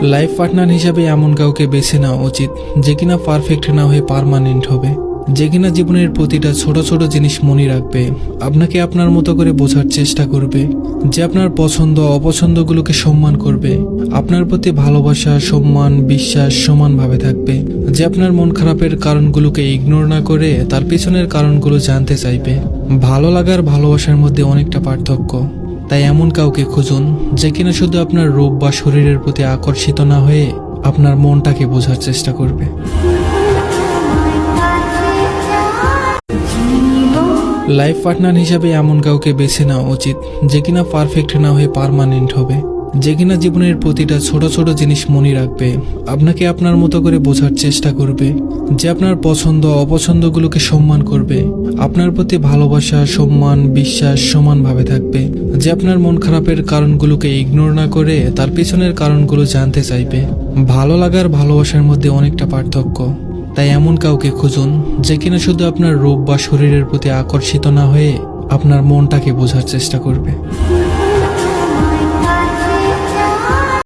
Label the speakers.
Speaker 1: Life partner হিসাবে এমন কাউকে বেছে নেওয়া উচিত যে কিনা পারফেক্ট না হয়ে পার্মানেন্ট হবে, যে কিনা জীবনের প্রতিটা ছোট ছোট জিনিস মনে রাখবে, আপনাকে আপনার মতো করে বোঝার চেষ্টা করবে, যে আপনার পছন্দ অপছন্দগুলোকে সম্মান করবে, আপনার প্রতি ভালোবাসা সম্মান বিশ্বাস সমানভাবে থাকবে, যে আপনার মন খারাপের কারণগুলোকে ইগনোর না করে তার পিছনের কারণগুলো জানতে চাইবে। ভালো লাগার ভালোবাসার মধ্যে অনেকটা পার্থক্য, তাই এমন কাউকে খুঁজুন যে কিনা শুধু আপনার রূপ বা শরীরের প্রতি আকর্ষিত না হয়ে আপনার মনটাকে বোঝার চেষ্টা করবে। লাইফ পার্টনার হিসাবে এমন কাউকে বেছে নেওয়া উচিত যে কিনা পারফেক্ট না হয়ে পার্মানেন্ট হবে, যে কিনা জীবনের প্রতিটা ছোট ছোট জিনিস মনে রাখবে, আপনাকে আপনার মতো করে বোঝার চেষ্টা করবে, যে আপনার পছন্দ অপছন্দগুলোকে সম্মান করবে, আপনার প্রতি ভালোবাসা সম্মান বিশ্বাস সমানভাবে থাকবে, যে আপনার মন খারাপের কারণগুলোকে ইগনোর না করে তার পিছনের কারণগুলো জানতে চাইবে। ভালো লাগার ভালোবাসার মধ্যে অনেকটা পার্থক্য, তাই এমন কাউকে খুঁজুন যে কিনা শুধু আপনার রূপ বা শরীরের প্রতি আকর্ষিত না হয়ে আপনার মনটাকে বোঝার চেষ্টা করবে।